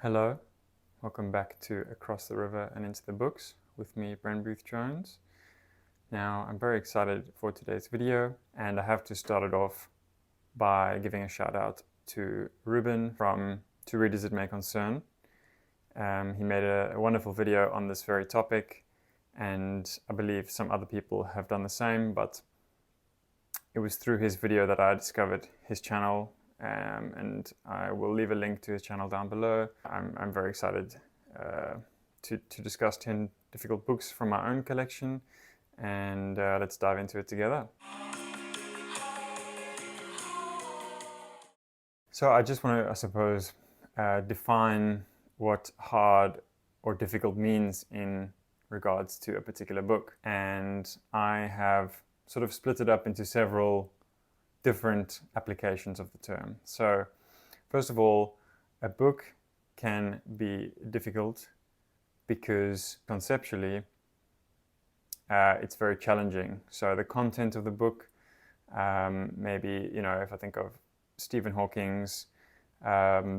Hello, welcome back to Across the River and Into the Books with me, Bren Booth Jones. Now, I'm very excited for today's video, and I have to start it off by giving a shout out to Ruben from To Readers It May Concern. He made a wonderful video on this very topic, and I believe some other people have done the same, but it was through his video that I discovered his channel, and I will leave a link to his channel down below. I'm very excited to discuss 10 difficult books from my own collection, and let's dive into it together. So I just want to, I suppose, define what hard or difficult means in regards to a particular book. And I have sort of split it up into several different applications of the term. So first of all, a book can be difficult because conceptually it's very challenging. So the content of the book, maybe, if I think of Stephen Hawking's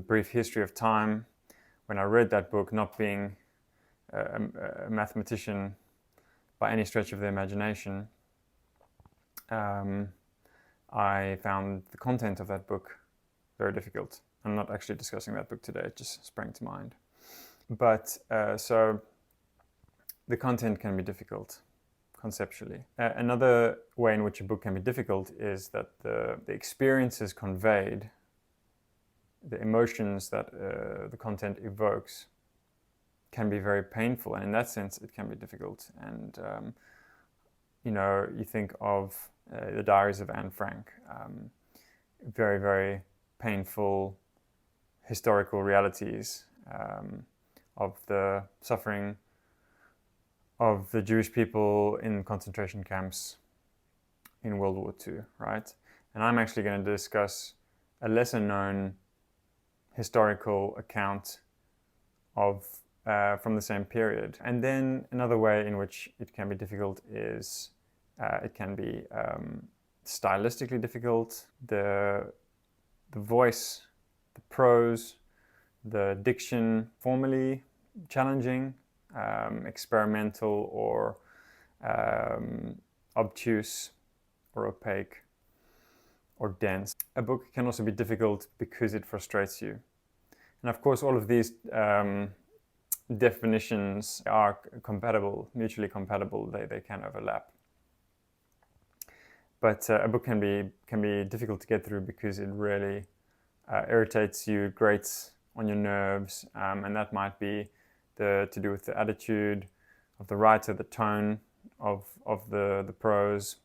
Brief History of Time, when I read that book, not being a mathematician by any stretch of the imagination, I found the content of that book very difficult. I'm not actually discussing that book today, it just sprang to mind. But so the content can be difficult conceptually. Another way in which a book can be difficult is that the experiences conveyed, the emotions that the content evokes, can be very painful, and in that sense it can be difficult. And you think of the Diaries of Anne Frank, very, very painful historical realities of the suffering of the Jewish people in concentration camps in World War II, right? And I'm actually going to discuss a lesser known historical account of from the same period. And then another way in which it can be difficult is it can be stylistically difficult. The voice, the prose, the diction, formally challenging, experimental or obtuse or opaque or dense. A book can also be difficult because it frustrates you. And of course, all of these definitions are compatible, mutually compatible. They can overlap. But a book can be difficult to get through because it really irritates you, grates on your nerves, and that might be to do with the attitude of the writer, the tone of the prose,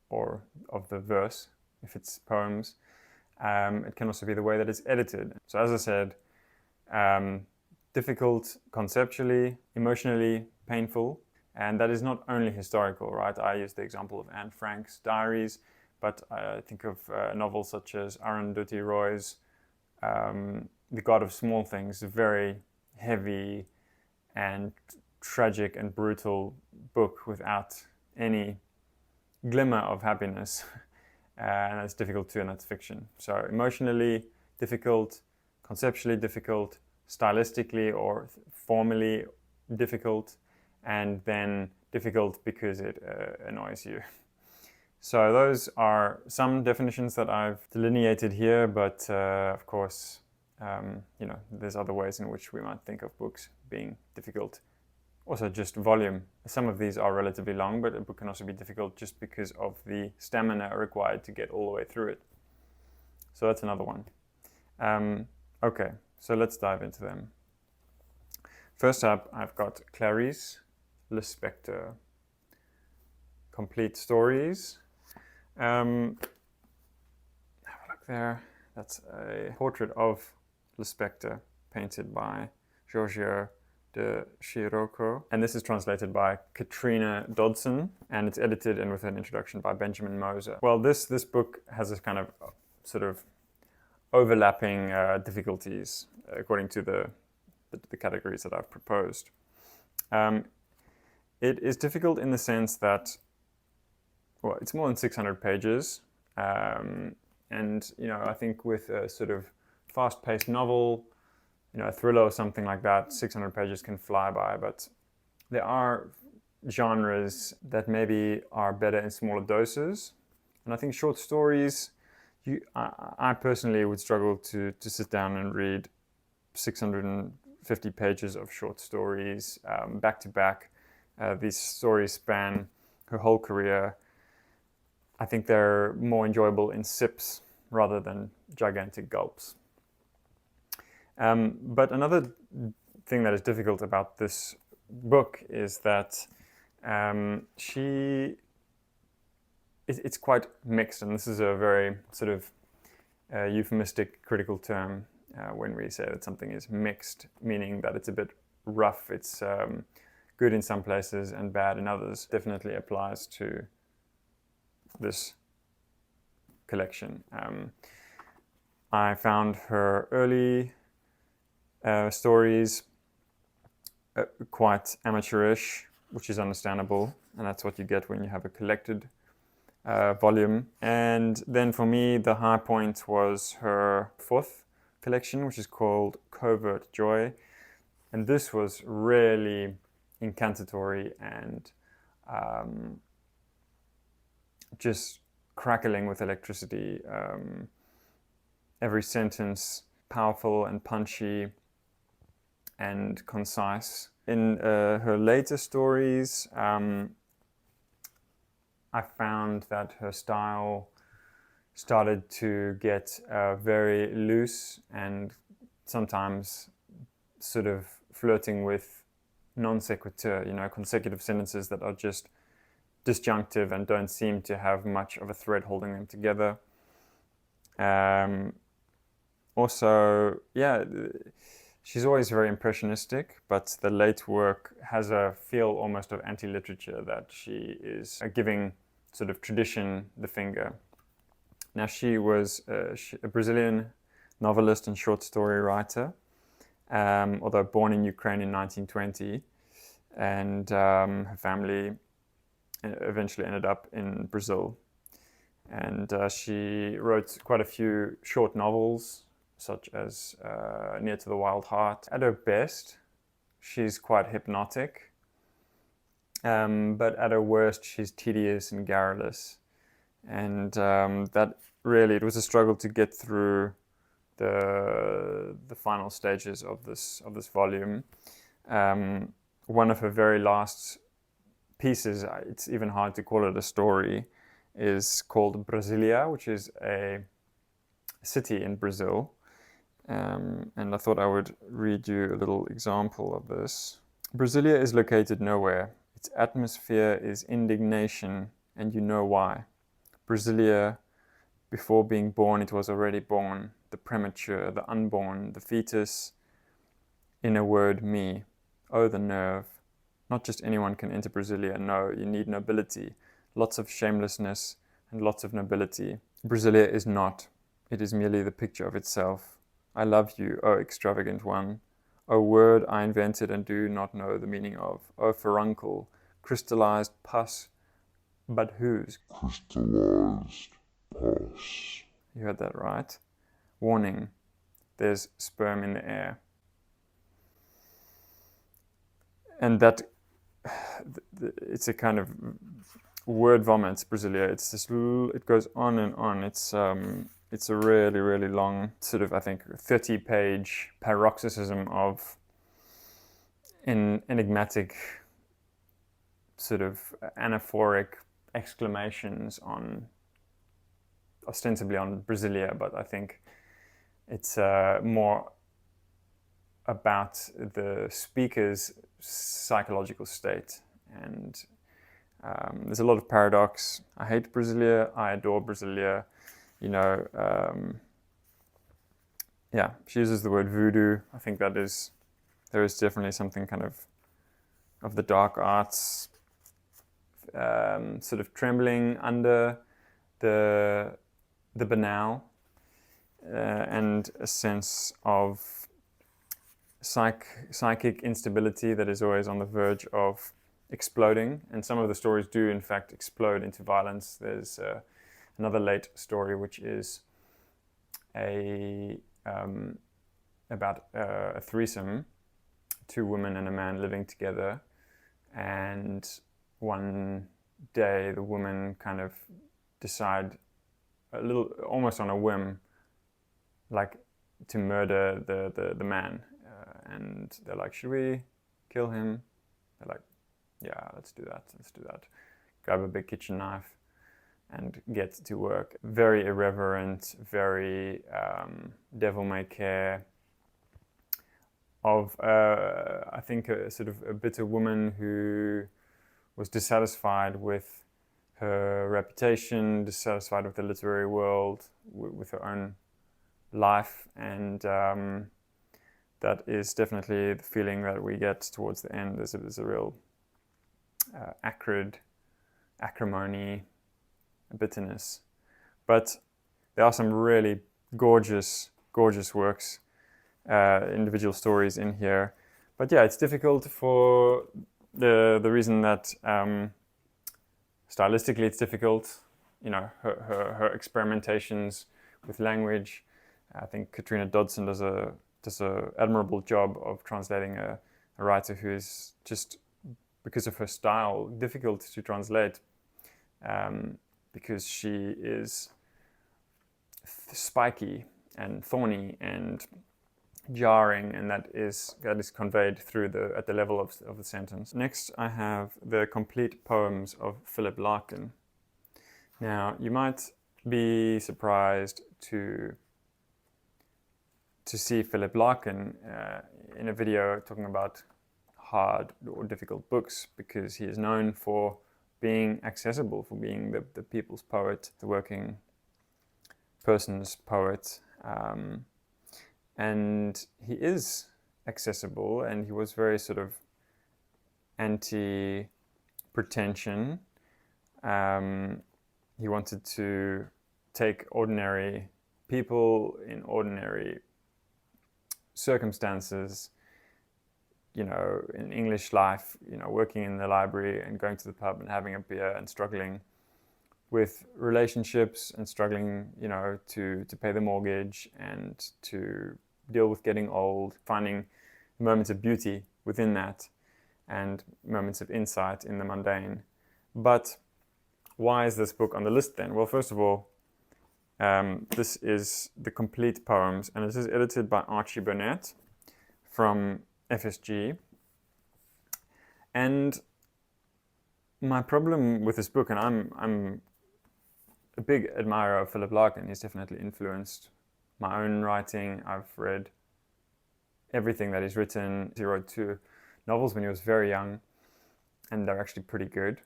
or of the verse, if it's poems. It can also be the way that it's edited. So as I said, difficult conceptually, emotionally painful. And that is not only historical, right? I use the example of Anne Frank's diaries, but I think of novels such as Arundhati Roy's The God of Small Things, a very heavy and tragic and brutal book without any glimmer of happiness. And that's difficult too, and that's fiction. So emotionally difficult, conceptually difficult, stylistically or formally difficult, and then difficult because it annoys you. So those are some definitions that I've delineated here, but of course, there's other ways in which we might think of books being difficult. Also just volume. Some of these are relatively long, but a book can also be difficult just because of the stamina required to get all the way through it. So that's another one. Okay, so let's dive into them. First up, I've got Clarice Lispector, Complete Stories. Have a look there. That's a portrait of Lispector painted by Giorgio de Chirocco, and this is translated by Katrina Dodson, and it's edited and with an introduction by Benjamin Moser. Well, this book has this kind of sort of overlapping difficulties according to the categories that I've proposed. It is difficult in the sense that, well, it's more than 600 pages, and I think with a sort of fast-paced novel, a thriller or something like that, 600 pages can fly by, but there are genres that maybe are better in smaller doses. And I think short stories, I personally would struggle to sit down and read 650 pages of short stories back to back. These stories span her whole career. I think they're more enjoyable in sips rather than gigantic gulps. But another thing that is difficult about this book is that it's quite mixed, and this is a very sort of euphemistic critical term when we say that something is mixed, meaning that it's a bit rough, it's good in some places and bad in others. Definitely applies to this collection. I found her early stories quite amateurish, which is understandable, and that's what you get when you have a collected volume. And then for me, the high point was her fourth collection, which is called Covert Joy. And this was really incantatory and just crackling with electricity. Every sentence powerful and punchy and concise. In her later stories, I found that her style started to get very loose and sometimes sort of flirting with non sequitur, consecutive sentences that are just disjunctive and don't seem to have much of a thread holding them together. Also, she's always very impressionistic, but the late work has a feel almost of anti-literature, that she is giving sort of tradition the finger. Now, she was a Brazilian novelist and short story writer, although born in Ukraine in 1920, and her family eventually ended up in Brazil. And she wrote quite a few short novels, such as Near to the Wild Heart. At her best, she's quite hypnotic, but at her worst, she's tedious and garrulous. And that really, it was a struggle to get through the final stages of this volume. One of her very last pieces, it's even hard to call it a story, is called Brasilia, which is a city in Brazil. And I thought I would read you a little example of this. Brasilia is located nowhere. Its atmosphere is indignation, and you know why. Brasilia, before being born, it was already born. The premature, the unborn, the fetus. In a word, me. Oh, the nerve. Not just anyone can enter Brasilia. No, you need nobility. Lots of shamelessness and lots of nobility. Brasilia is not. It is merely the picture of itself. I love you, oh extravagant one. O word I invented and do not know the meaning of. O furuncle, crystallized pus, but whose? Crystallized pus. You heard that right. Warning, there's sperm in the air. And that, it's a kind of word vomit, Brasilia. It's just, it goes on and on. It's a really, really long, sort of, I think, 30-page paroxysm of enigmatic, sort of anaphoric exclamations ostensibly on Brasilia, but I think it's more about the speaker's psychological state. And there's a lot of paradox. I hate Brasilia, I adore Brasilia. She uses the word voodoo. I think there is definitely something kind of the dark arts, sort of trembling under the banal, and a sense of psychic instability that is always on the verge of exploding. And some of the stories do, in fact, explode into violence. There's another late story, which is a about a threesome, 2 women and a man living together, and one day the women kind of decide a little, almost on a whim, like to murder the man, and they're like, should we kill him? They're like, yeah, let's do that. Grab a big kitchen knife and get to work. Very irreverent, very devil-may-care, of I think a sort of a bitter woman who was dissatisfied with her reputation, dissatisfied with the literary world, with her own life, and that is definitely the feeling that we get towards the end. There's a real acrimony, bitterness. But there are some really gorgeous works, individual stories in here. But yeah, it's difficult for the reason that stylistically it's difficult. You know, her experimentations with language. I think Katrina Dodson does a admirable job of translating a writer who is just, because of her style, difficult to translate, because she is spiky and thorny and jarring, and that is conveyed through at the level of the sentence. Next, I have the complete poems of Philip Larkin. Now, you might be surprised to see Philip Larkin in a video talking about hard or difficult books, because he is known for being accessible, for being the people's poet, the working person's poet. And he is accessible, and he was very sort of anti-pretension. He wanted to take ordinary people in ordinary circumstances, you know, in English life, you know, working in the library and going to the pub and having a beer and struggling with relationships and struggling, you know, to pay the mortgage and to deal with getting old, finding moments of beauty within that and moments of insight in the mundane. But why is this book on the list then? Well, first of all, this is the complete poems, and this is edited by Archie Burnett from FSG. And my problem with this book, and I'm a big admirer of Philip Larkin, he's definitely influenced my own writing. I've read everything that he's written. He wrote 2 novels when he was very young, and they're actually pretty good.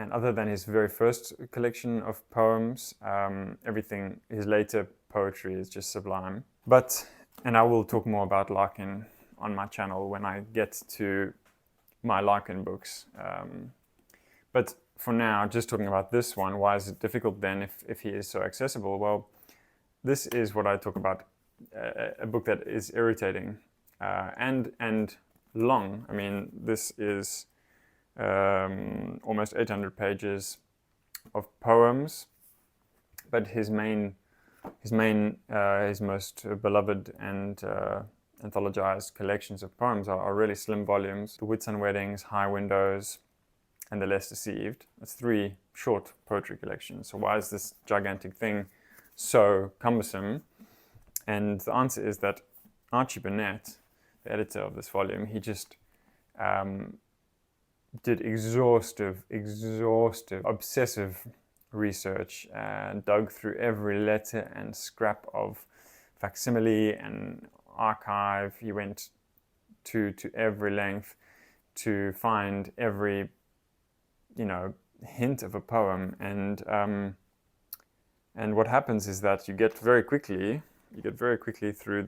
And other than his very first collection of poems, everything, his later poetry is just sublime. And I will talk more about Larkin on my channel when I get to my Larkin books. But for now, just talking about this one, why is it difficult then if he is so accessible? Well, this is what I talk about, a book that is irritating and long. I mean, this is almost 800 pages of poems, but his most beloved and anthologized collections of poems are really slim volumes. The Whitsun Weddings, High Windows, and The Less Deceived. That's 3 short poetry collections. So why is this gigantic thing so cumbersome? And the answer is that Archie Burnett, the editor of this volume, he just did exhaustive, obsessive research and dug through every letter and scrap of facsimile and archive. He went to every length to find every, you know, hint of a poem. And what happens is that you get very quickly through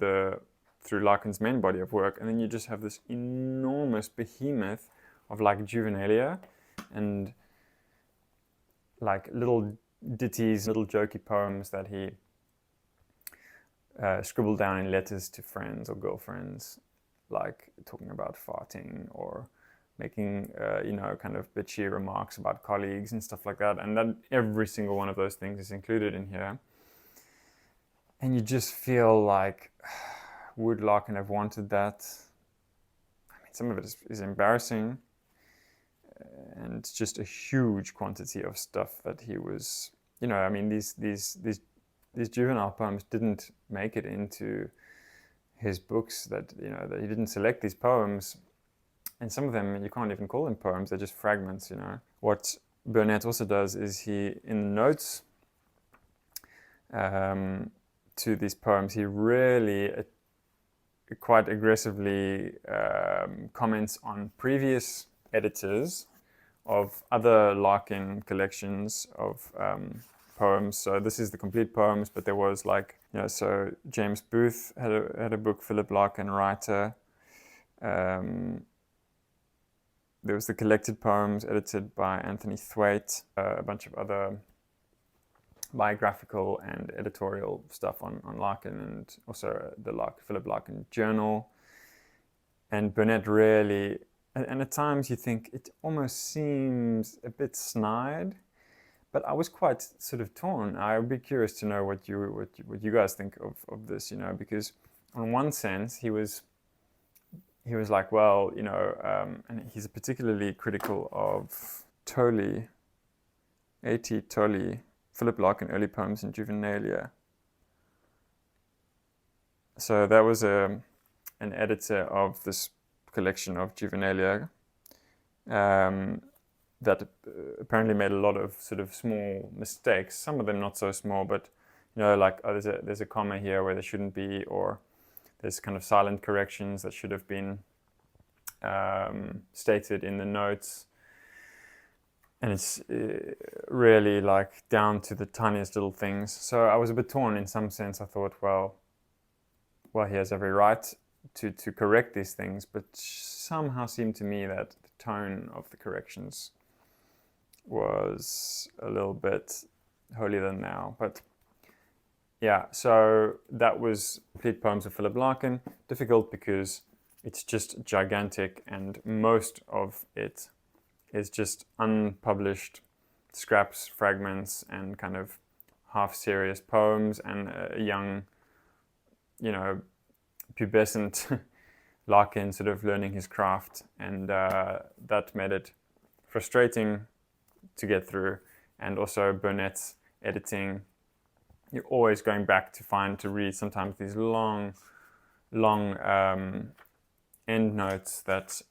Larkin's main body of work, and then you just have this enormous behemoth of like juvenilia and like little ditties, little jokey poems that he scribbled down in letters to friends or girlfriends, like talking about farting or making, you know, kind of bitchy remarks about colleagues and stuff like that. And then every single one of those things is included in here. And you just feel like, would Larkin have wanted that? I mean, some of it is embarrassing, and just a huge quantity of stuff that he was, you know, I mean, these juvenile poems didn't make it into his books, that, you know, that he didn't select these poems, and some of them you can't even call them poems, they're just fragments, you know. What Burnett also does is he, in the notes to these poems, he really quite aggressively comments on previous editors of other Larkin collections of poems. So this is the complete poems, but there was, like, you know, so James Booth had a book, Philip Larkin, writer. There was the collected poems edited by Anthony Thwaite, a bunch of other biographical and editorial stuff on Larkin, and also the Philip Larkin Journal. And Burnett really, and at times you think it almost seems a bit snide, but I was quite sort of torn. I would be curious to know what you guys think of this, you know, because on one sense he was like, well, you know, and he's particularly critical of Tolley, Etty Tolley, Philip Larkin, Early Poems in Juvenilia. So that was an editor of this collection of Juvenilia that apparently made a lot of sort of small mistakes. Some of them not so small, but, you know, like, oh, there's a comma here where there shouldn't be, or there's kind of silent corrections that should have been stated in the notes. And it's really, like, down to the tiniest little things. So I was a bit torn in some sense. I thought, well, he has every right to correct these things, but somehow seemed to me that the tone of the corrections was a little bit holier than thou. But yeah, so that was Complete Poems of Philip Larkin. Difficult because it's just gigantic, and most of it is just unpublished scraps, fragments, and kind of half-serious poems, and a young, you know, pubescent Larkin sort of learning his craft, and that made it frustrating to get through. And also Burnett's editing, you're always going back to read sometimes these long endnotes that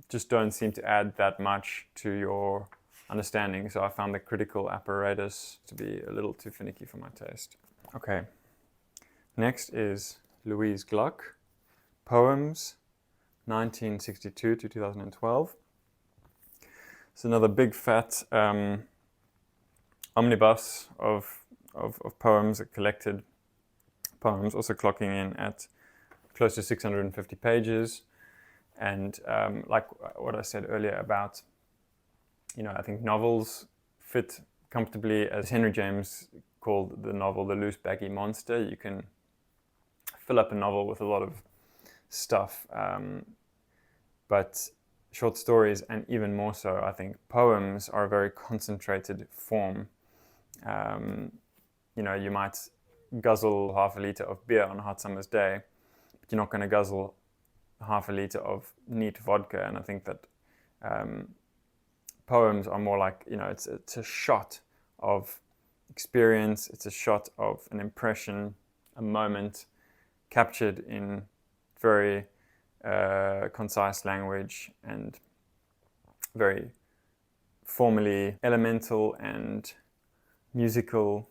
just don't seem to add that much to your understanding. So I found the critical apparatus to be a little too finicky for my taste. Okay, next is Louise Glück, Poems, 1962 to 2012. It's another big fat omnibus of poems, collected poems, also clocking in at close to 650 pages. And like what I said earlier about, you know, I think novels fit comfortably, as Henry James called the novel, the loose baggy monster. You can fill up a novel with a lot of stuff, but short stories, and even more so, I think poems, are a very concentrated form. You know, you might guzzle half a liter of beer on a hot summer's day, but you're not going to guzzle half a liter of neat vodka. And I think that poems are more like, you know, it's a shot of experience, it's a shot of an impression, a moment captured in very concise language, and very formally elemental and musical.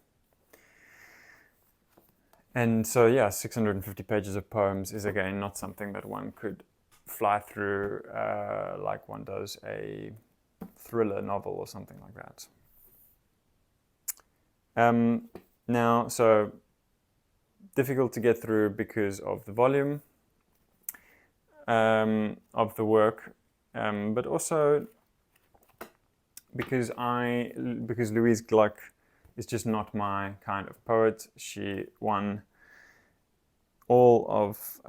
And so, yeah, 650 pages of poems is, again, not something that one could fly through like one does a thriller novel or something like that. Now, so difficult to get through because of the volume of the work, but also because Louise Glück is just not my kind of poet. She won all of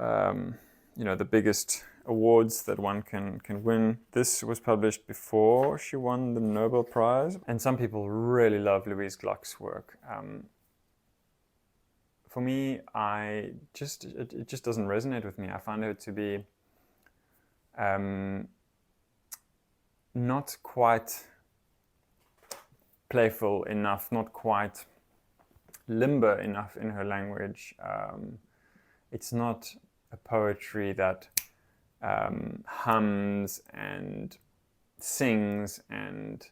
you know, the biggest awards that one can win. This was published before she won the Nobel Prize, and some people really love Louise Glück's work. for me, it just doesn't resonate with me. I find her to be not quite playful enough, not quite limber enough in her language. It's not a poetry that hums and sings and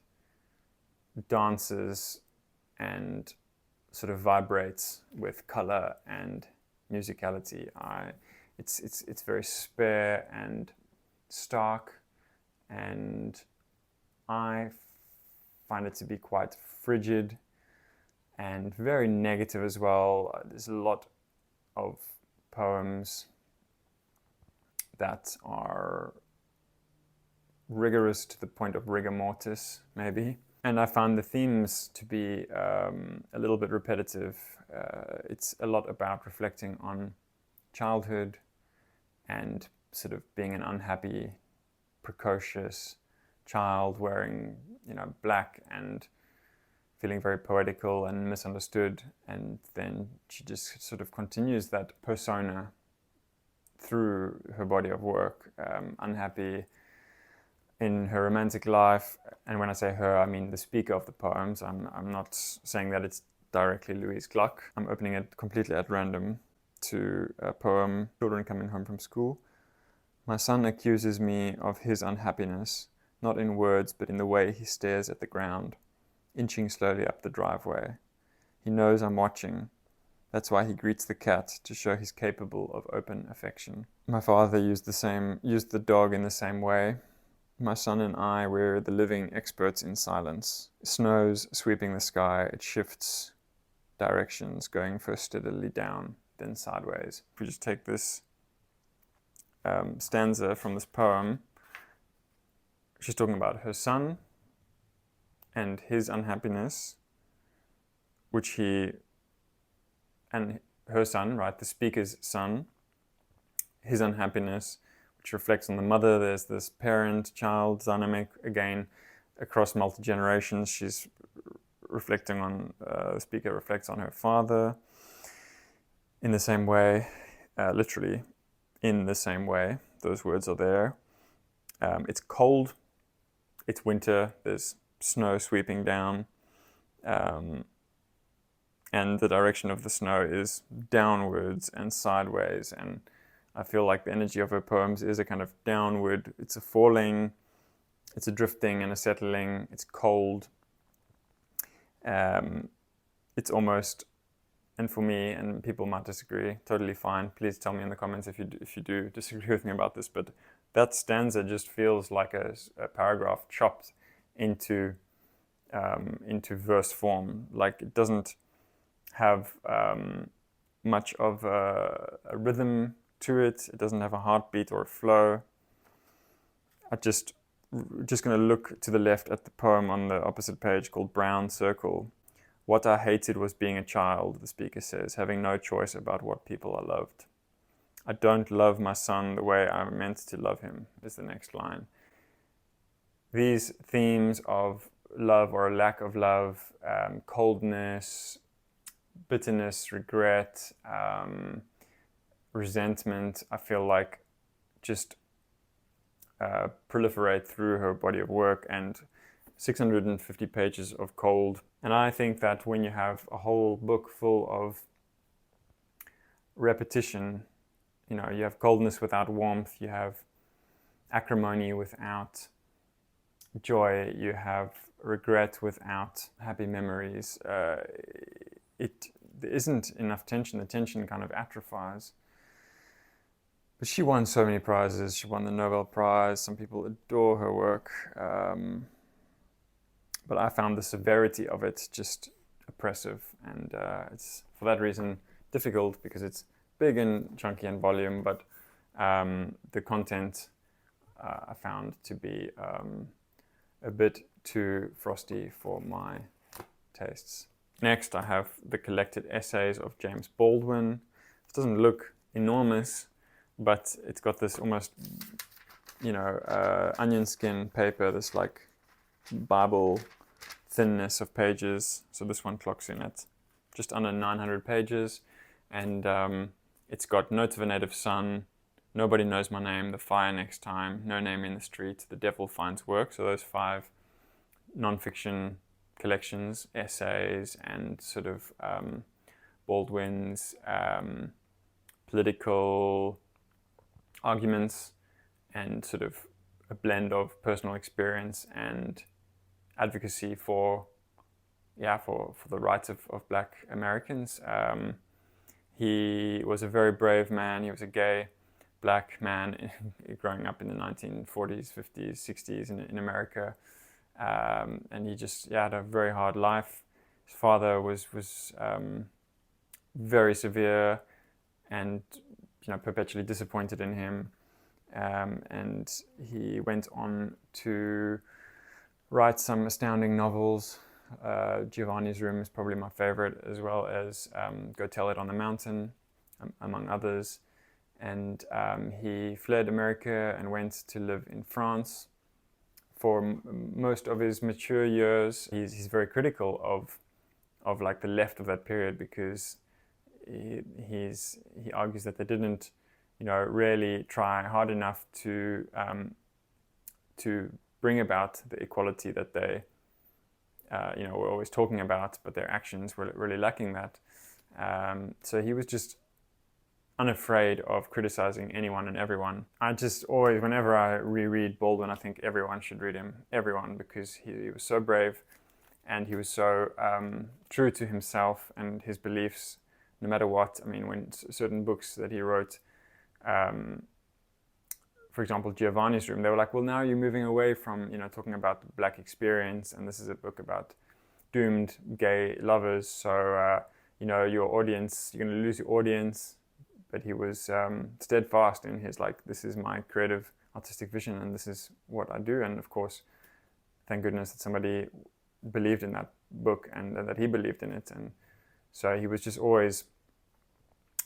dances and sort of vibrates with color and musicality. It's very spare and stark, and I find it to be quite frigid and very negative as well. There's a lot of poems that are rigorous to the point of rigor mortis, maybe. And I found the themes to be a little bit repetitive. It's a lot about reflecting on childhood and sort of being an unhappy, precocious child wearing, black and feeling very poetical and misunderstood. And then she just sort of continues that persona through her body of work, unhappy in her romantic life. And when I say her, I mean the speaker of the poems. I'm not saying that it's directly Louise Glück. I'm opening it completely at random to a poem, Children Coming Home from School. My son accuses me of his unhappiness, not in words, but in the way he stares at the ground, inching slowly up the driveway. He knows I'm watching. That's why he greets the cat, to show he's capable of open affection. My father used the dog in the same way. My son and I were the living experts in silence. Snow's sweeping the sky. It shifts directions, going first steadily down, then sideways. If we just take this stanza from this poem, she's talking about her son and his unhappiness, and her son, right, the speaker's son, his unhappiness, which reflects on the mother. There's this parent-child dynamic, again, across multi-generations. She's reflecting on, the speaker reflects on her father in the same way, literally in the same way. Those words are there. It's cold, it's winter, there's snow sweeping down, and the direction of the snow is downwards and sideways. And I feel like the energy of her poems is a kind of downward, it's a falling, it's a drifting and a settling, it's cold. It's almost, and for me, and people might disagree, totally fine. Please tell me in the comments if you do disagree with me about this, but that stanza just feels like a paragraph chopped into verse form. Like it doesn't have much of a rhythm to it. It doesn't have a heartbeat or a flow. I'm just going to look to the left at the poem on the opposite page called Brown Circle. What I hated was being a child, the speaker says, having no choice about what people are loved. I don't love my son the way I'm meant to love him, is the next line. These themes of love or a lack of love, coldness, bitterness, regret, resentment, I feel like just proliferate through her body of work, and 650 pages of cold. And I think that when you have a whole book full of repetition, you have coldness without warmth, you have acrimony without joy, you have regret without happy memories. There isn't enough tension. The tension kind of atrophies. But she won so many prizes. She won the Nobel Prize. Some people adore her work. But I found the severity of it just oppressive. And it's, for that reason, difficult, because it's big and chunky in volume, but the content I found to be a bit too frosty for my tastes. Next, I have the collected essays of James Baldwin. It doesn't look enormous, but it's got this almost, onion skin paper, this like Bible thinness of pages. So this one clocks in at just under 900 pages. and it's got Note of a Native Son, Nobody Knows My Name, The Fire Next Time, No Name in the Street, The Devil Finds Work. So those 5 non-fiction collections, essays, and sort of Baldwin's political arguments, and sort of a blend of personal experience and advocacy for the rights of Black Americans. He was a very brave man. He was a gay Black man growing up in the 1940s, 50s, 60s in America. And he just had a very hard life. His father was very severe and perpetually disappointed in him. And he went on to write some astounding novels. Giovanni's Room is probably my favorite, as well as Go Tell It on the Mountain, among others. And he fled America and went to live in France. For most of his mature years, he's very critical of like the left of that period, because he argues that they didn't really try hard enough to bring about the equality that they were always talking about, but their actions were really lacking that. So he was just unafraid of criticizing anyone and everyone. I just always, whenever I reread Baldwin, I think everyone should read him. Everyone, because he was so brave, and he was so true to himself and his beliefs, no matter what. I mean, when certain books that he wrote, for example, Giovanni's Room, they were like, well, now you're moving away from, talking about the Black experience, and this is a book about doomed gay lovers, so, your audience, you're going to lose your audience. But he was steadfast in his, this is my creative artistic vision, and this is what I do. And of course, thank goodness that somebody believed in that book, and that he believed in it. And so he was just always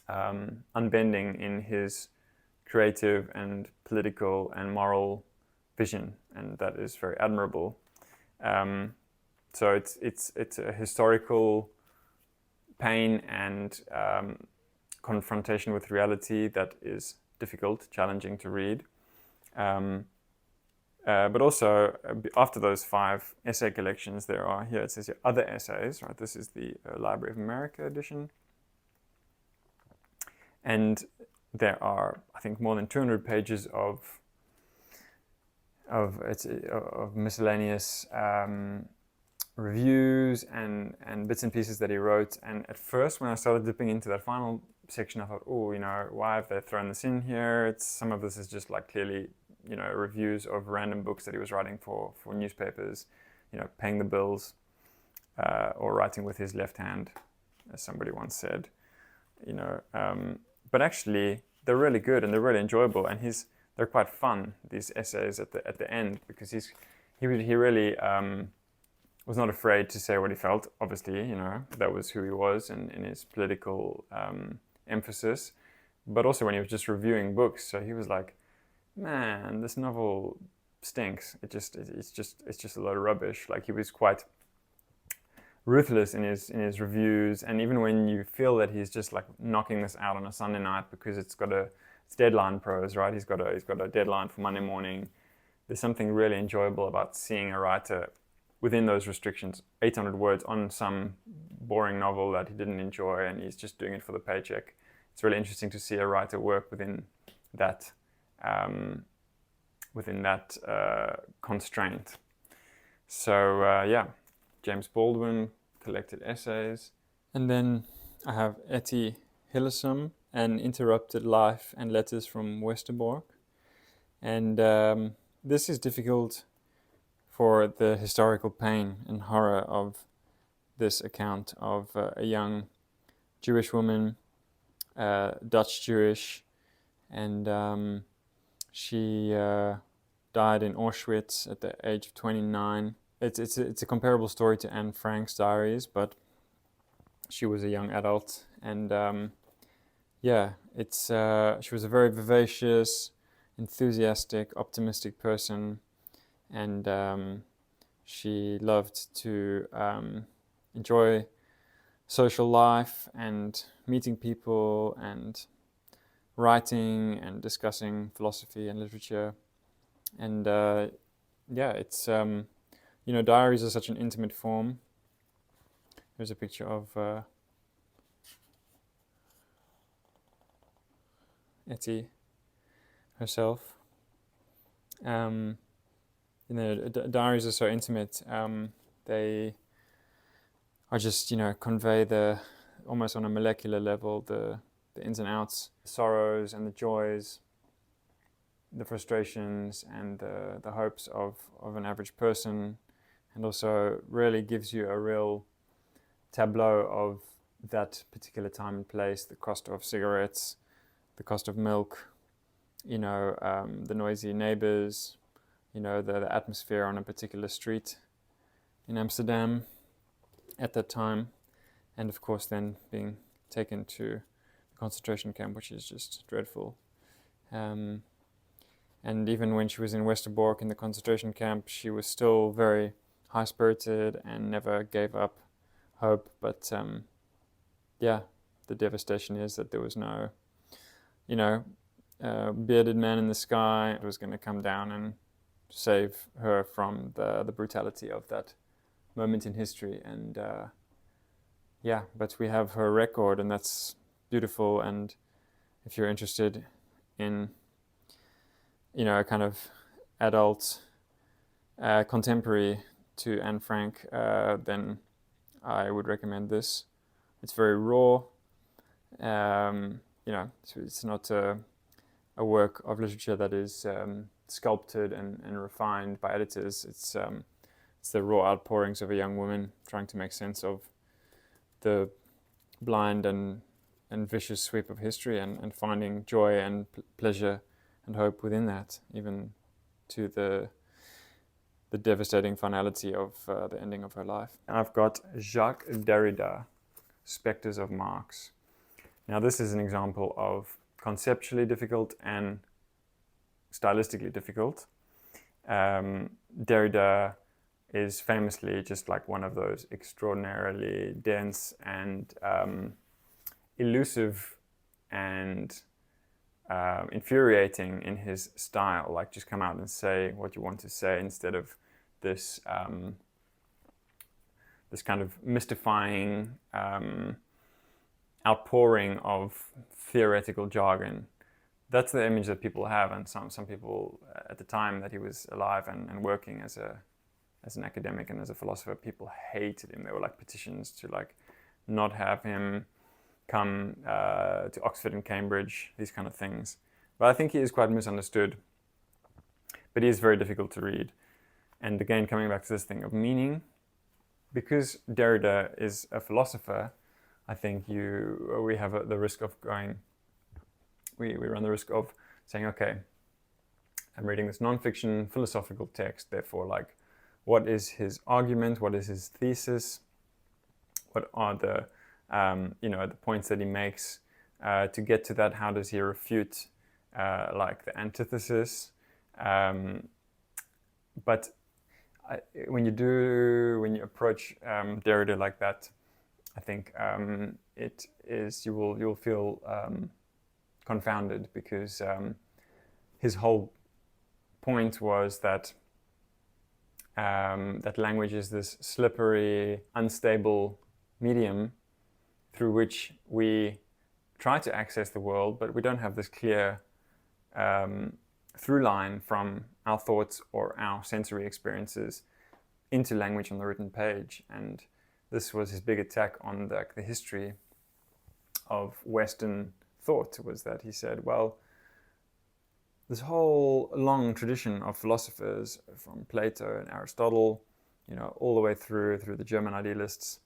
unbending in his creative and political and moral vision, and that is very admirable. So it's a historical pain and confrontation with reality that is difficult, challenging to read. But also, after those 5 essay collections, there are, here it says here, other essays, right? This is the Library of America edition. And there are, I think, more than 200 pages of miscellaneous reviews and bits and pieces that he wrote. And at first, when I started dipping into that final section, I thought, why have they thrown this in here? Some of this is just clearly, reviews of random books that he was writing for newspapers, paying the bills, or writing with his left hand, as somebody once said, but actually they're really good and they're really enjoyable, and they're quite fun, these essays at the end, because he really was not afraid to say what he felt. Obviously, that was who he was, and in his political emphasis, but also when he was just reviewing books. So he was like, man, this novel stinks. It's just a load of rubbish. He was quite ruthless in his reviews, and even when you feel that he's just knocking this out on a Sunday night because it's deadline prose, right? He's got a deadline for Monday morning. There's something really enjoyable about seeing a writer within those restrictions, 800 words on some boring novel that he didn't enjoy, and he's just doing it for the paycheck. It's really interesting to see a writer work within that constraint. So James Baldwin, collected essays. And then I have Etty Hillesum, An Interrupted Life and Letters from Westerbork. And this is difficult for the historical pain and horror of this account of a young Jewish woman, Dutch Jewish, and she died in Auschwitz at the age of 29. It's a comparable story to Anne Frank's diaries, but she was a young adult, and she was a very vivacious, enthusiastic, optimistic person, and she loved to enjoy social life and meeting people and writing and discussing philosophy and literature. And it's diaries are such an intimate form. Here's a picture of Etty herself. Diaries are so intimate. They are just, convey almost on a molecular level, the ins and outs, the sorrows and the joys, the frustrations and the hopes of an average person, and also really gives you a real tableau of that particular time and place, the cost of cigarettes, the cost of milk, the noisy neighbors, the atmosphere on a particular street in Amsterdam at that time, and of course then being taken to the concentration camp, which is just dreadful. And even when she was in Westerbork in the concentration camp, she was still very high-spirited and never gave up hope. But the devastation is that there was no, bearded man in the sky who was going to come down and save her from the brutality of that moment in history. And but we have her record, and that's beautiful. And if you're interested in a kind of adult contemporary to Anne Frank, then I would recommend this. It's very raw. It's not a work of literature that is sculpted and refined by editors. It's the raw outpourings of a young woman trying to make sense of the blind and vicious sweep of history, and finding joy and pleasure and hope within that, even to the devastating finality of the ending of her life. I've got Jacques Derrida, Specters of Marx. Now this is an example of conceptually difficult and stylistically difficult. Derrida is famously just like one of those extraordinarily dense and elusive and infuriating in his style, like just come out and say what you want to say instead of this this kind of mystifying outpouring of theoretical jargon. That's the image that people have, and some people at the time that he was alive and working as an academic and as a philosopher, people hated him. There were like petitions to like not have him come to Oxford and Cambridge, these kind of things. But I think he is quite misunderstood. But he is very difficult to read. And again, coming back to this thing of meaning, because Derrida is a philosopher, I think we have the risk of going, we run the risk of saying, okay, I'm reading this non-fiction philosophical text, therefore, like, what is his argument? What is his thesis? What are the the points that he makes? To get to that, how does he refute like the antithesis? But when you approach Derrida like that, I think you'll feel confounded, because his whole point was that that language is this slippery, unstable medium through which we try to access the world, but we don't have this clear through line from our thoughts or our sensory experiences into language on the written page. And this was his big attack on the history of Western thought, was that he said, well, this whole long tradition of philosophers from Plato and Aristotle, all the way through the German idealists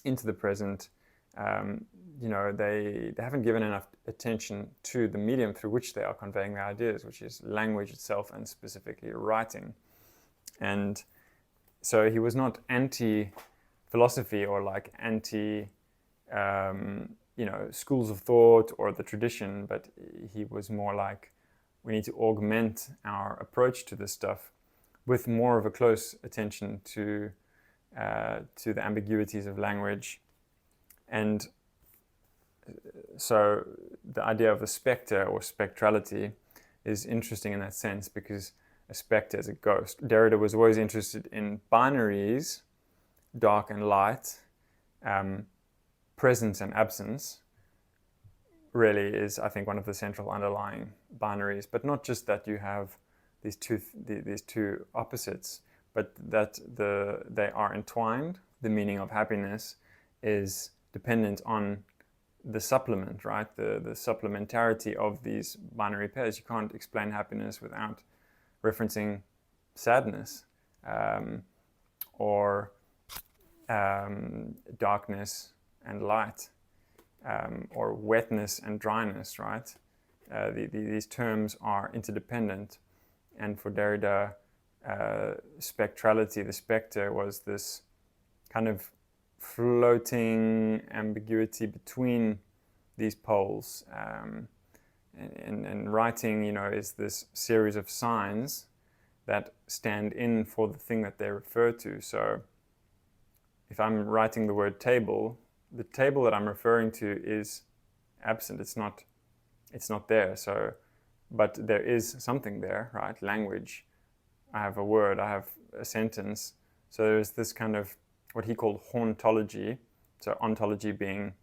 into the present, they haven't given enough attention to the medium through which they are conveying their ideas, which is language itself, and specifically writing. And so he was not anti-philosophy or like anti schools of thought or the tradition, but he was more like, we need to augment our approach to this stuff with more of a close attention to the ambiguities of language, And so the idea of a specter or spectrality is interesting in that sense, because a specter is a ghost. Derrida was always interested in binaries, dark and light, presence and absence. Really is, I think, one of the central underlying binaries. But not just that you have these two opposites, but that they are entwined. The meaning of happiness is dependent on the supplement, right? The supplementarity of these binary pairs. You can't explain happiness without referencing sadness, or darkness and light, or wetness and dryness, right? These terms are interdependent. And for Derrida, spectrality, the specter, was this kind of floating ambiguity between these poles. And writing, is this series of signs that stand in for the thing that they refer to. So if I'm writing the word table, the table that I'm referring to is absent. It's not there. So, but there is something there, right? Language. I have a word, I have a sentence. So there's this kind of what he called hauntology. So ontology being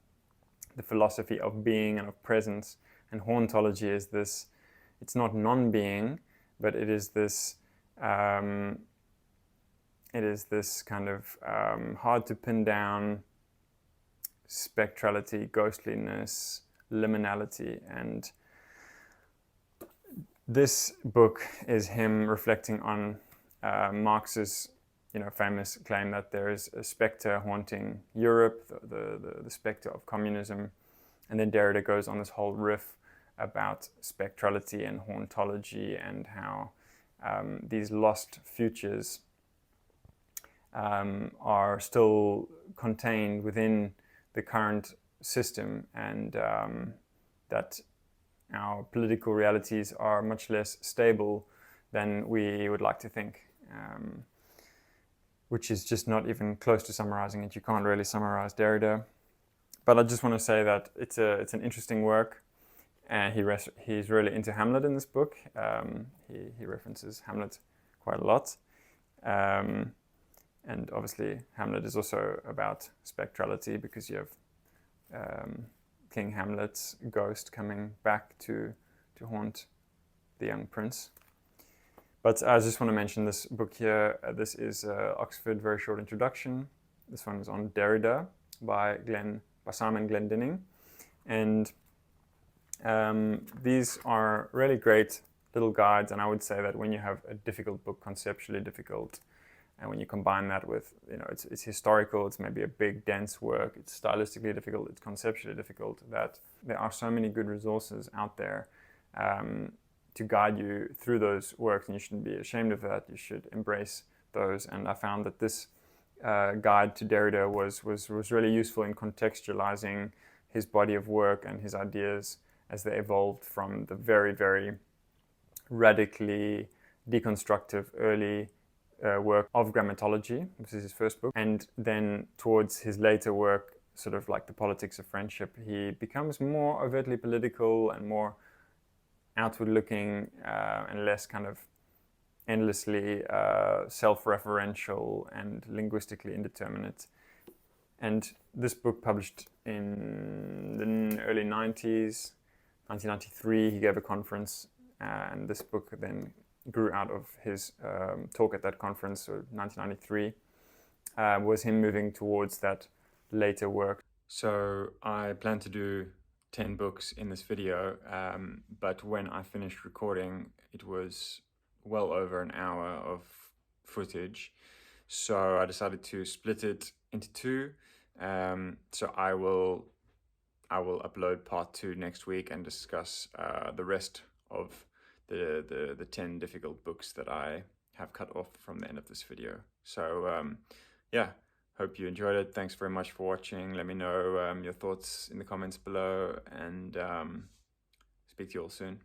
the philosophy of being and of presence. And hauntology is this, it's not non-being, but it is this kind of hard to pin down spectrality, ghostliness, liminality. And this book is him reflecting on Marx's famous claim that there is a specter haunting Europe, the specter of communism. And then Derrida goes on this whole riff about spectrality and hauntology, and how these lost futures are still contained within the current system, and that our political realities are much less stable than we would like to think, which is just not even close to summarizing it. You can't really summarize Derrida. But I just want to say that it's an interesting work, and he's really into Hamlet in this book. He references Hamlet quite a lot. And obviously Hamlet is also about spectrality, because you have King Hamlet's ghost coming back to haunt the young prince. But I just want to mention this book here. This is Oxford Very Short Introduction. This one is on Derrida by Simon Glendinning. And these are really great little guides. And I would say that when you have a difficult book, conceptually difficult, and when you combine that with, it's historical, it's maybe a big, dense work, it's stylistically difficult, it's conceptually difficult, that there are so many good resources out there to guide you through those works, and you shouldn't be ashamed of that. You should embrace those. And I found that this guide to Derrida was really useful in contextualizing his body of work and his ideas as they evolved from the very, very radically deconstructive early work of grammatology. This is his first book. And then towards his later work, sort of like The Politics of Friendship, he becomes more overtly political and more outward-looking and less kind of endlessly self-referential and linguistically indeterminate. And this book, published in the early 90s, 1993, he gave a conference, and this book then grew out of his talk at that conference, so 1993, was him moving towards that later work. So I plan to do 10 books in this video, but when I finished recording, it was well over an hour of footage. So I decided to split it into two. So I will upload part 2 next week and discuss the rest of the 10 difficult books that I have cut off from the end of this video. So yeah, hope you enjoyed it. Thanks very much for watching. Let me know your thoughts in the comments below, and speak to you all soon.